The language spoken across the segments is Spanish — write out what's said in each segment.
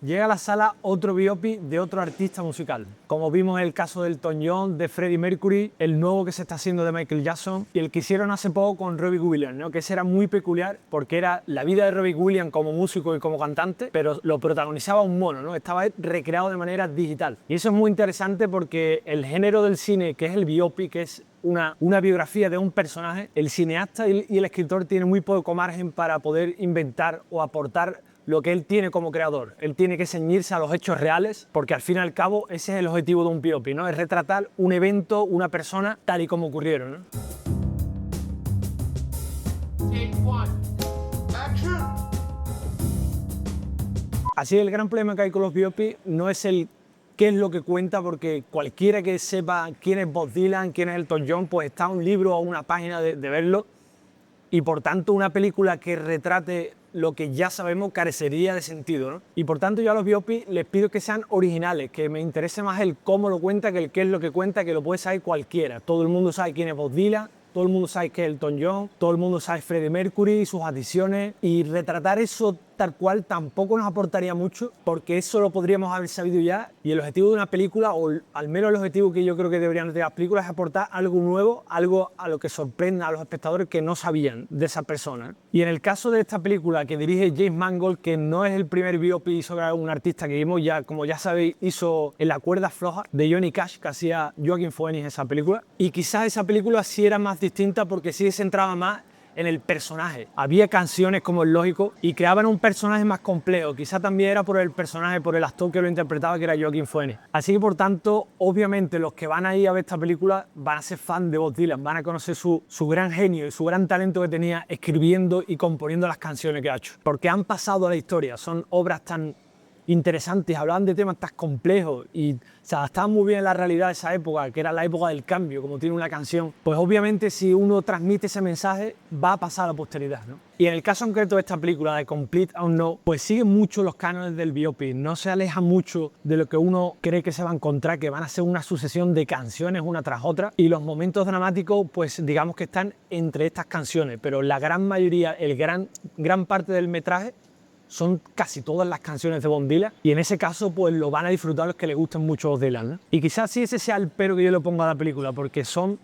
Llega a la sala otro biopic de otro artista musical, como vimos en el caso del Elton John, de Freddie Mercury, el nuevo que se está haciendo de Michael Jackson y el que hicieron hace poco con Robbie Williams, ¿no? Que ese era muy peculiar porque era la vida de Robbie Williams como músico y como cantante, pero lo protagonizaba un mono, ¿no? Estaba recreado de manera digital. Y eso es muy interesante porque el género del cine, que es el biopic, que es una biografía de un personaje, el cineasta y el escritor tienen muy poco margen para poder inventar o aportar lo que él tiene como creador. Él tiene que ceñirse a los hechos reales, porque al fin y al cabo ese es el objetivo de un biopic, ¿no? Es retratar un evento, una persona, tal y como ocurrieron, ¿no? Así el gran problema que hay con los biopics no es el qué es lo que cuenta, porque cualquiera que sepa quién es Bob Dylan, quién es Elton John, pues está un libro o una página de verlo, y por tanto una película que retrate lo que ya sabemos carecería de sentido, ¿no? Y por tanto yo a los biopics les pido que sean originales, que me interese más el cómo lo cuenta que el qué es lo que cuenta, que lo puede saber cualquiera. Todo el mundo sabe quién es Bob Dylan, todo el mundo sabe quién es Elton John, todo el mundo sabe Freddie Mercury, sus adiciones, y retratar eso tal cual tampoco nos aportaría mucho, porque eso lo podríamos haber sabido ya, y el objetivo de una película, o al menos el objetivo que yo creo que deberían tener las películas, es aportar algo nuevo, algo a lo que sorprenda a los espectadores que no sabían de esa persona. Y en el caso de esta película que dirige James Mangold, que no es el primer biopic sobre un artista que vimos, ya, como ya sabéis, hizo En la cuerda floja de Johnny Cash, que hacía Joaquin Phoenix esa película, y quizás esa película sí era más distinta porque sí se centraba más en el personaje. Había canciones, como es lógico, y creaban un personaje más complejo. Quizá también era por el personaje, por el actor que lo interpretaba, que era Joaquin Phoenix. Así que, por tanto, obviamente los que van a ir a ver esta película van a ser fan de Bob Dylan, van a conocer su gran genio y su gran talento que tenía escribiendo y componiendo las canciones que ha hecho. Porque han pasado a la historia, son obras tan interesantes, hablaban de temas tan complejos y se adaptaban muy bien a la realidad de esa época, que era la época del cambio, como tiene una canción. Pues obviamente si uno transmite ese mensaje va a pasar a la posteridad, ¿no? Y en el caso concreto de esta película, de Complete Unknown, pues sigue mucho los cánones del biopic, no se aleja mucho de lo que uno cree que se va a encontrar, que van a ser una sucesión de canciones una tras otra, y los momentos dramáticos pues digamos que están entre estas canciones, pero la gran mayoría, gran parte del metraje son casi todas las canciones de Bob Dylan, y en ese caso pues lo van a disfrutar los que les gusten mucho Bob Dylan, ¿no? Y quizás sí ese sea el pero que yo le pongo a la película, porque son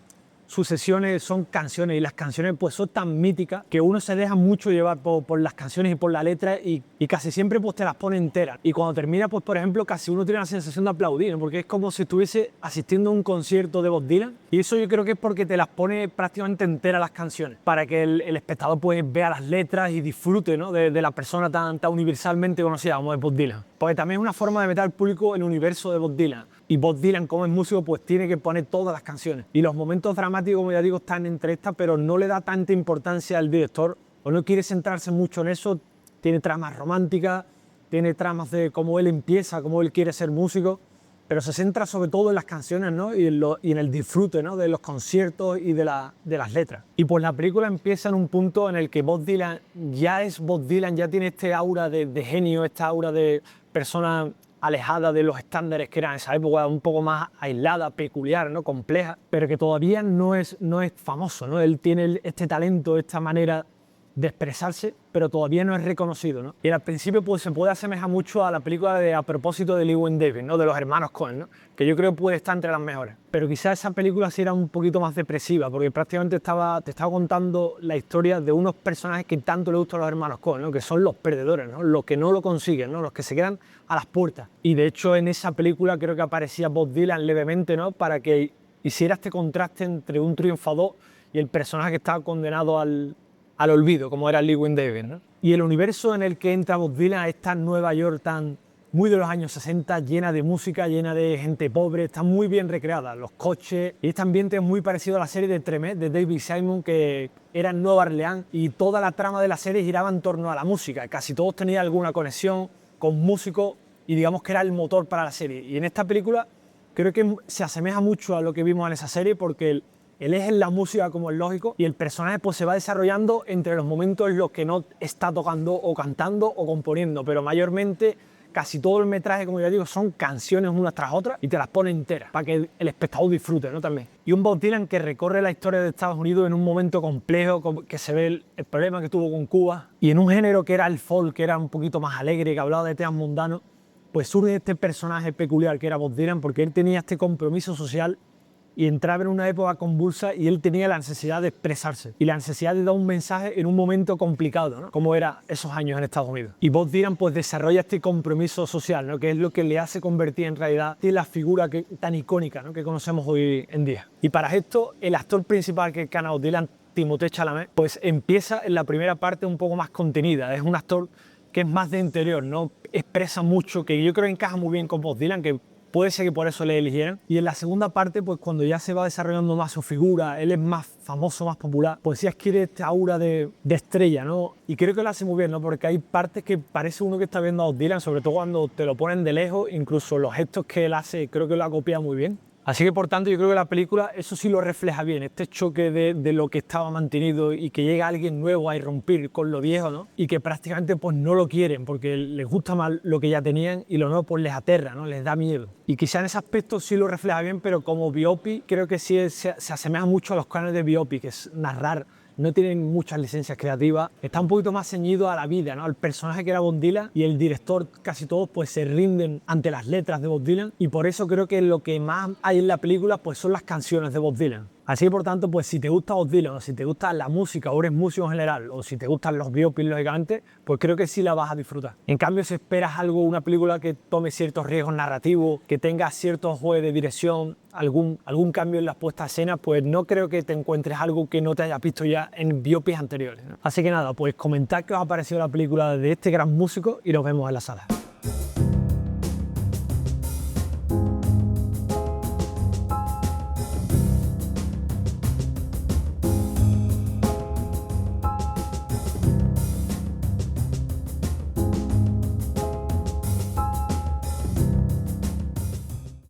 sucesiones, son canciones, y las canciones pues son tan míticas que uno se deja mucho llevar por las canciones y por la letra, y casi siempre pues te las pone enteras, y cuando termina pues por ejemplo casi uno tiene la sensación de aplaudir, ¿no? Porque es como si estuviese asistiendo a un concierto de Bob Dylan, y eso yo creo que es porque te las pone prácticamente enteras las canciones, para que el espectador pues vea las letras y disfrute, ¿no? de la persona tan universalmente conocida como es Bob Dylan. Porque también es una forma de meter al público en el universo de Bob Dylan, y Bob Dylan, como es músico, pues tiene que poner todas las canciones, y los momentos dramáticos, como ya digo, están entre estas, pero no le da tanta importancia al director, o no quiere centrarse mucho en eso. Tiene tramas románticas, tiene tramas de cómo él empieza, cómo él quiere ser músico, pero se centra sobre todo en las canciones, ¿no? y en el disfrute, ¿no? de los conciertos y de las letras. Y pues la película empieza en un punto en el que Bob Dylan ya es Bob Dylan, ya tiene este aura de genio, esta aura de persona alejada de los estándares que eran en esa época, un poco más aislada, peculiar, ¿no? Compleja, pero que todavía no es famoso, ¿no? Él tiene este talento, esta manera de expresarse, pero todavía no es reconocido, ¿no? Y al principio pues se puede asemejar mucho a la película de A propósito de Llewyn Davis, ¿no? De los hermanos Coen, ¿no? Que yo creo que puede estar entre las mejores. Pero quizás esa película sí era un poquito más depresiva, porque prácticamente te estaba contando la historia de unos personajes que tanto le gustan a los hermanos Coen, ¿no? Que son los perdedores, ¿no? Los que no lo consiguen, ¿no? Los que se quedan a las puertas. Y de hecho en esa película creo que aparecía Bob Dylan levemente, ¿no? Para que hiciera este contraste entre un triunfador y el personaje que estaba condenado al olvido, como era Llewyn Davis, ¿no? Y el universo en el que entra Bob Dylan, esta Nueva York tan muy de los años 60, llena de música, llena de gente pobre, está muy bien recreada, los coches, y este ambiente es muy parecido a la serie de Tremé de David Simon, que era en Nueva Orleans, y toda la trama de la serie giraba en torno a la música, casi todos tenían alguna conexión con músicos, y digamos que era el motor para la serie. Y en esta película creo que se asemeja mucho a lo que vimos en esa serie, porque el eje es la música, como es lógico, y el personaje pues se va desarrollando entre los momentos en los que no está tocando o cantando o componiendo, pero mayormente casi todo el metraje, como ya digo, son canciones unas tras otras y te las pone enteras para que el espectador disfrute, ¿no? También. Y un Bob Dylan que recorre la historia de Estados Unidos en un momento complejo, que se ve el problema que tuvo con Cuba, y en un género que era el folk, que era un poquito más alegre, que hablaba de temas mundanos, pues surge este personaje peculiar que era Bob Dylan, porque él tenía este compromiso social y entraba en una época convulsa y él tenía la necesidad de expresarse y la necesidad de dar un mensaje en un momento complicado, ¿no? Como era esos años en Estados Unidos. Y Bob Dylan pues desarrolla este compromiso social, ¿no? Que es lo que le hace convertir en realidad en la figura tan icónica, ¿no? Que conocemos hoy en día. Y para esto el actor principal que es Bob Dylan, Timothée Chalamet, pues empieza en la primera parte un poco más contenida. Es un actor que es más de interior, no expresa mucho, que yo creo que encaja muy bien con Bob Dylan, que puede ser que por eso le eligieran. Y en la segunda parte, pues cuando ya se va desarrollando más su figura, él es más famoso, más popular, pues sí adquiere esta aura de estrella, ¿no? Y creo que lo hace muy bien, ¿no? Porque hay partes que parece uno que está viendo a Bob Dylan, sobre todo cuando te lo ponen de lejos, incluso los gestos que él hace, creo que lo ha copiado muy bien. Así que, por tanto, yo creo que la película eso sí lo refleja bien, este choque de lo que estaba mantenido y que llega alguien nuevo a irrumpir con lo viejo, ¿no? Y que prácticamente pues no lo quieren porque les gusta más lo que ya tenían y lo nuevo pues les aterra, ¿no? Les da miedo. Y quizá en ese aspecto sí lo refleja bien, pero como biopic creo que sí se asemeja mucho a los canales de biopic, que es narrar. No tienen muchas licencias creativas, está un poquito más ceñido a la vida, ¿no? Al personaje que era Bob Dylan, y el director, casi todos pues se rinden ante las letras de Bob Dylan, y por eso creo que lo que más hay en la película pues son las canciones de Bob Dylan. Así que, por tanto, pues si te gusta Bob Dylan, o si te gusta la música, o eres músico en general, o si te gustan los biopics, lógicamente, pues creo que sí la vas a disfrutar. En cambio, si esperas una película que tome ciertos riesgos narrativos, que tenga ciertos juegos de dirección, algún cambio en las puestas a escena, pues no creo que te encuentres algo que no te hayas visto ya en biopics anteriores, ¿no? Así que nada, pues comentad qué os ha parecido la película de este gran músico y nos vemos en la sala.